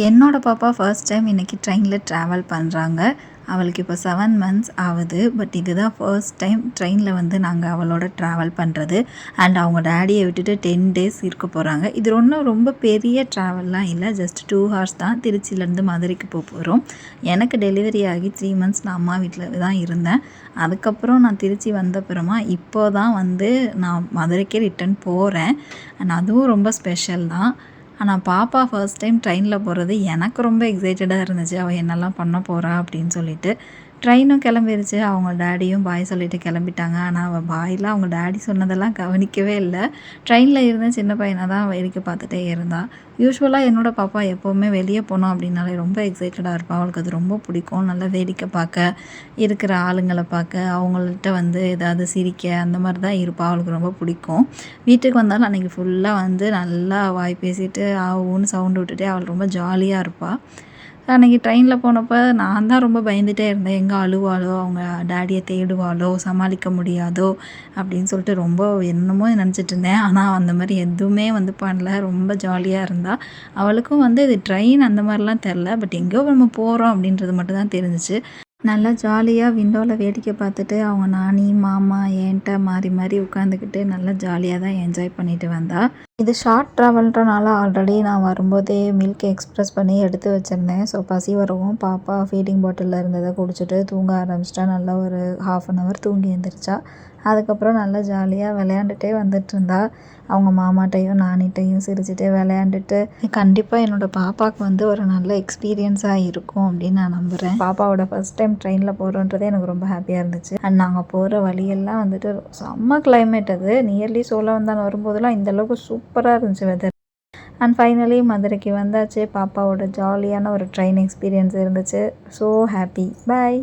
என்னோட பாப்பா first time இன்றைக்கி ட்ரெயினில் ட்ராவல் பண்ணுறாங்க. அவளுக்கு இப்போ 7 மந்த்ஸ் ஆகுது. பட் இதுதான் ஃபர்ஸ்ட் டைம் ட்ரெயினில் வந்து நாங்கள் அவளோட ட்ராவல் பண்ணுறது. அண்ட் அவங்க டேடியை விட்டுட்டு 10 டேஸ் இருக்க போகிறாங்க. இது ஒன்றும் ரொம்ப பெரிய ட்ராவல்லாம் இல்லை, ஜஸ்ட் 2 ஹார்ஸ் தான். திருச்சியிலேருந்து மதுரைக்கு போகிறோம். எனக்கு டெலிவரி ஆகி 3 மந்த்ஸ் நான் அம்மா வீட்டில் தான் இருந்தேன். அதுக்கப்புறம் நான் திருச்சி வந்தப்புறமா இப்போ தான் வந்து நான் மதுரைக்கே ரிட்டன் போகிறேன். அண்ட் அதுவும் ரொம்ப ஸ்பெஷல் தான். ஆனால் பாப்பா ஃபர்ஸ்ட் டைம் ட்ரெயினில் போகிறது எனக்கு ரொம்ப எக்ஸைட்டடாக இருந்துச்சு. அவள் என்னெல்லாம் பண்ண போகிறா அப்படின்னு சொல்லிட்டு. ட்ரெயினும் கிளம்பிருச்சு. அவங்க டேடியும் பாய் சொல்லிட்டு கிளம்பிட்டாங்க. ஆனால் அவள் பாய்லாம் அவங்க டேடி சொன்னதெல்லாம் கவனிக்கவே இல்லை. ட்ரெயினில் இருந்த சின்ன பையனை தான் வேடிக்கை பார்த்துட்டே இருந்தாள். யூஸ்வலாக என்னோடய பாப்பா எப்போவுமே வெளியே போனோம் அப்படின்னாலே ரொம்ப எக்ஸைட்டடாக இருப்பாள். அவளுக்கு அது ரொம்ப பிடிக்கும். நல்லா வேடிக்கை பார்க்க, இருக்கிற ஆளுங்களை பார்க்க, அவங்கள்ட்ட வந்து ஏதாவது சிரிக்க, அந்த மாதிரி தான் இருப்பாள். அவளுக்கு ரொம்ப பிடிக்கும். வீட்டுக்கு வந்தாலும் அன்றைக்கி ஃபுல்லாக வந்து நல்லா வாய் பேசிட்டு ஊன்னு சவுண்டு விட்டுட்டே அவள் ரொம்ப ஜாலியாக இருப்பாள். அன்றைக்கி ட்ரெயினில் போனப்போ நான் தான் ரொம்ப பயந்துகிட்டே இருந்தேன். எங்கே அழுவாளோ, அவங்க டேடியை தேடுவாளோ, சமாளிக்க முடியாதோ அப்படின்னு சொல்லிட்டு ரொம்ப என்னமோ நினச்சிட்டு இருந்தேன். ஆனால் அந்த மாதிரி எதுவுமே வந்து பண்ணல. ரொம்ப ஜாலியாக இருந்தாள். அவளுக்கும் வந்து இது ட்ரெயின் அந்த மாதிரிலாம் தெரில. பட் எங்கேயோ நம்ம போகிறோம் அப்படின்றது மட்டும் தான் தெரிஞ்சிச்சு. நல்லா ஜாலியாக விண்டோவில் வேடிக்கை பார்த்துட்டு அவங்க நானி, மாமா, என்கிட்ட மாறி மாறி உட்காந்துக்கிட்டு நல்லா ஜாலியாக தான் என்ஜாய் பண்ணிட்டு வந்தா. இது ஷார்ட் ட்ராவல்ன்றனால ஆல்ரெடி நான் வரும்போதே மில்க் எக்ஸ்ப்ரெஸ் பண்ணி எடுத்து வச்சுருந்தேன். ஸோ பசி வரவும் பாப்பா ஃபீடிங் பாட்டிலில் இருந்ததை குடிச்சிட்டு தூங்க ஆரம்பிச்சிட்டா. நல்லா ஒரு 1/2 hour தூங்கி எழுந்திரிச்சா. அதுக்கப்புறம் நல்லா ஜாலியாக விளையாண்டுட்டே வந்துட்டு இருந்தா. அவங்க மாமாட்டையும் நானிட்டையும் சிரிச்சுட்டே விளையாண்டுட்டு, கண்டிப்பாக என்னோடய பாப்பாவுக்கு வந்து ஒரு நல்ல எக்ஸ்பீரியன்ஸாக இருக்கும் அப்படின்னு நான் நம்புகிறேன். பாப்பாவோட ஃபர்ஸ்ட் டைம் ட்ரெயினில் போகிறோன்றதே எனக்கு ரொம்ப ஹாப்பியாக இருந்துச்சு. அண்ட் நாங்கள் போகிற வழியெல்லாம் வந்துட்டு செம்ம கிளைமேட். அது நியர்லி சோழவந்தான் வரும்போதெல்லாம் இந்தளவுக்கு சூப்பராக இருந்துச்சு வெதர். அண்ட் ஃபைனலி மதுரைக்கு வந்தாச்சு. பாப்பாவோட ஜாலியான ஒரு ட்ரெயின் எக்ஸ்பீரியன்ஸ் இருந்துச்சு. So happy. பாய்.